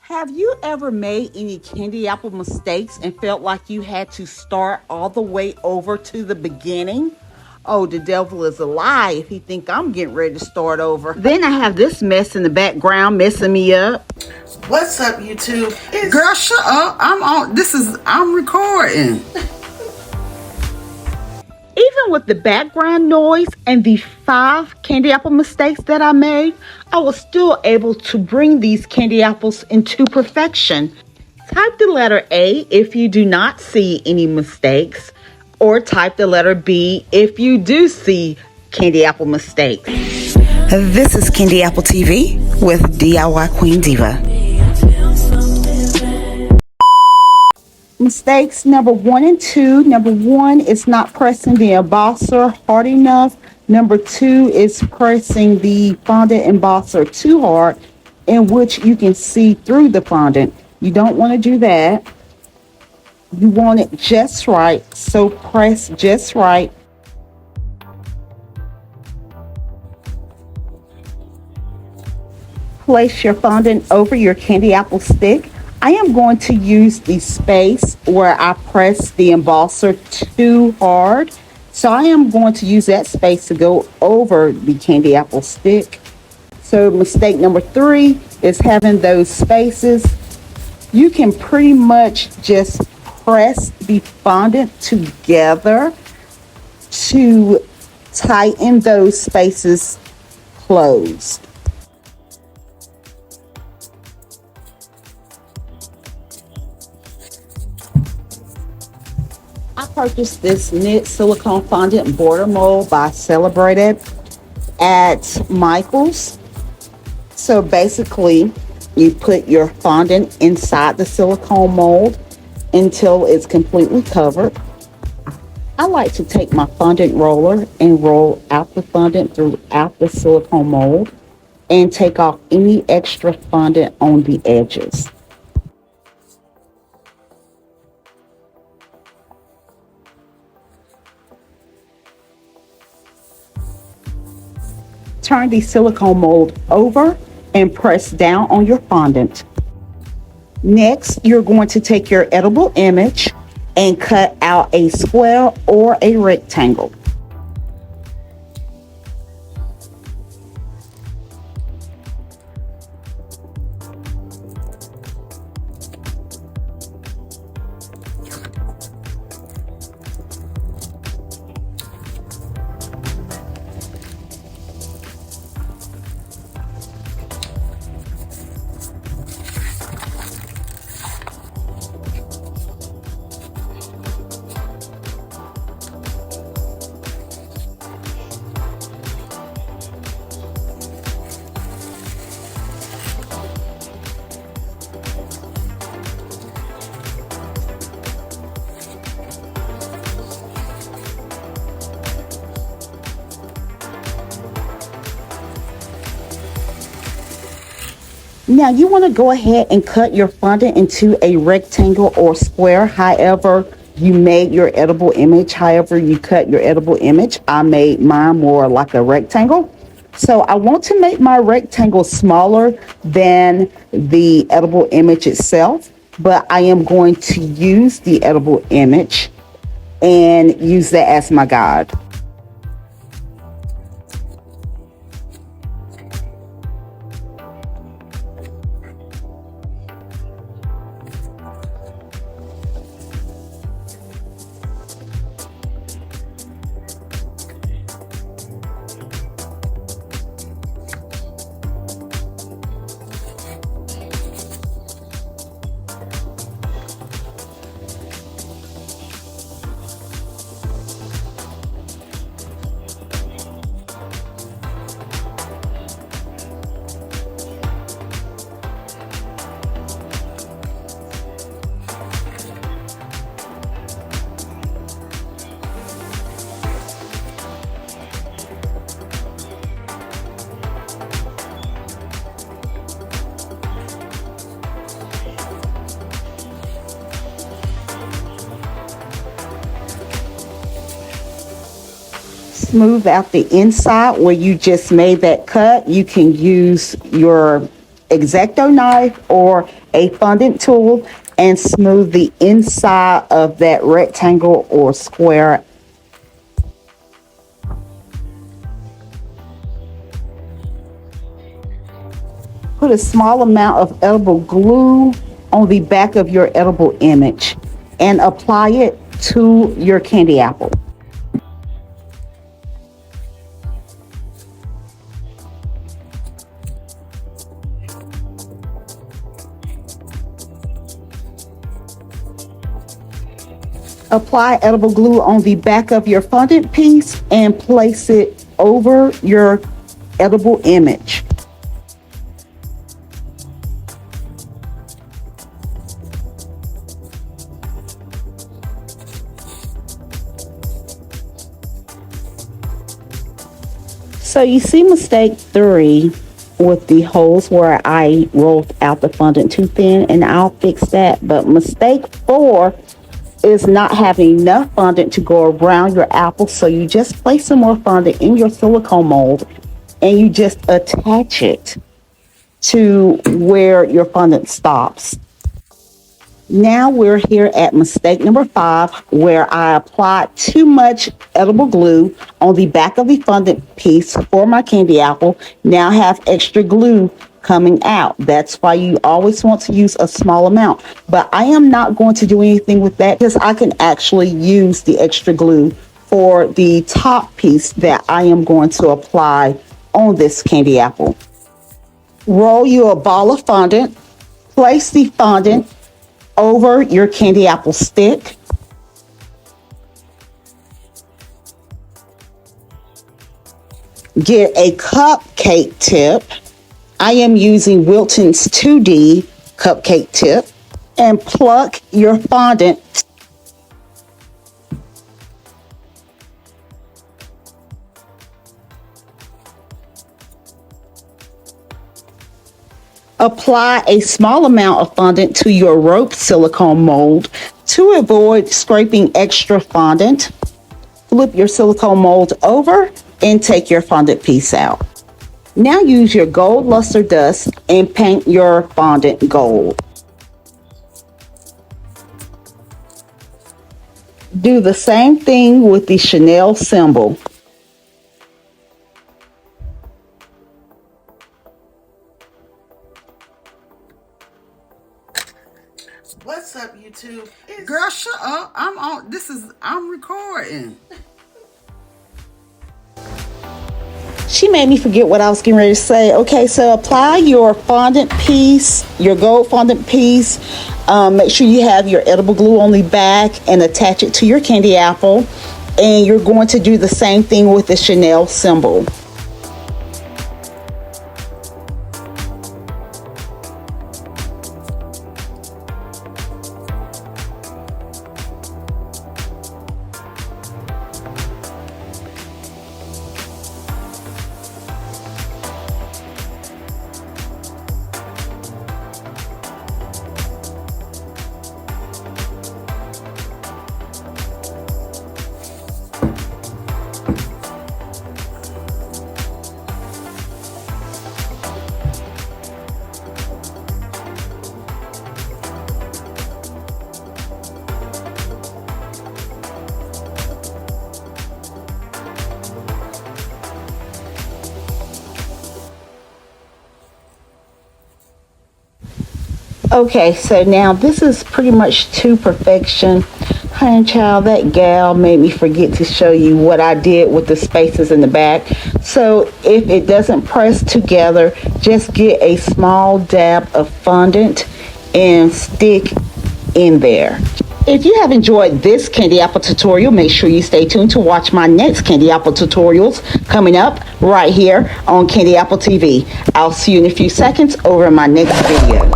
Have you ever made any candy apple mistakes and felt like you had to start all the way over to the beginning? Oh, the devil is a lie if he think I'm getting ready to start over. Then I have this mess in the background messing me up. What's up, YouTube? Girl, shut up. I'm recording. Even with the background noise and the 5 candy apple mistakes that I made, I was still able to bring these candy apples into perfection. Type the letter A if you do not see any mistakes, or type the letter B if you do see candy apple mistakes. This is Candy Apple TV with DIY Queen Diva. Mistakes number 1 and 2. Number 1 is not pressing the embosser hard enough. Number 2 is pressing the fondant embosser too hard, in which you can see through the fondant. You don't want to do that. You want it just right, so press just right. Place your fondant over your candy apple stick. I am going to use the space where I press the embosser too hard. So I am going to use that space to go over the candy apple stick. So mistake number 3 is having those spaces. You can pretty much just press the fondant together to tighten those spaces closed. I purchased this knit silicone fondant border mold by Celebrated at Michael's. So basically, you put your fondant inside the silicone mold until it's completely covered. I like to take my fondant roller and roll out the fondant throughout the silicone mold and take off any extra fondant on the edges. Turn the silicone mold over and press down on your fondant. Next, you're going to take your edible image and cut out a square or a rectangle. Now you want to go ahead and cut your fondant into a rectangle or square, however you made your edible image, however you cut your edible image. I made mine more like a rectangle. So I want to make my rectangle smaller than the edible image itself, but I am going to use the edible image and use that as my guide. Smooth out the inside where you just made that cut. You can use your X-Acto knife or a fondant tool and smooth the inside of that rectangle or square. Put a small amount of edible glue on the back of your edible image and apply it to your candy apple. Apply edible glue on the back of your fondant piece and place it over your edible image. So you see mistake 3 with the holes where I rolled out the fondant too thin, and I'll fix that. But mistake 4 is not having enough fondant to go around your apple, so you just place some more fondant in your silicone mold and you just attach it to where your fondant stops. Now we're here at mistake number 5, where I applied too much edible glue on the back of the fondant piece for my candy apple. Now have extra glue coming out. That's why you always want to use a small amount. But I am not going to do anything with that because I can actually use the extra glue for the top piece that I am going to apply on this candy apple. Roll you a ball of fondant. Place the fondant over your candy apple stick. Get a cupcake tip. I am using Wilton's 2D cupcake tip and pluck your fondant. Apply a small amount of fondant to your rope silicone mold to avoid scraping extra fondant. Flip your silicone mold over and take your fondant piece out. Now use your gold luster dust and paint your fondant gold. Do the same thing with the Chanel symbol. What's up, YouTube? Girl, shut up. I'm recording. She made me forget what I was getting ready to say. Okay, so apply your fondant piece, your gold fondant piece. Make sure you have your edible glue on the back and attach it to your candy apple. And you're going to do the same thing with the Chanel symbol. Okay, so now this is pretty much to perfection. Honey child, that gal made me forget to show you what I did with the spaces in the back. So if it doesn't press together, just get a small dab of fondant and stick in there. If you have enjoyed this candy apple tutorial, make sure you stay tuned to watch my next candy apple tutorials coming up right here on Candy Apple TV. I'll see you in a few seconds over in my next video.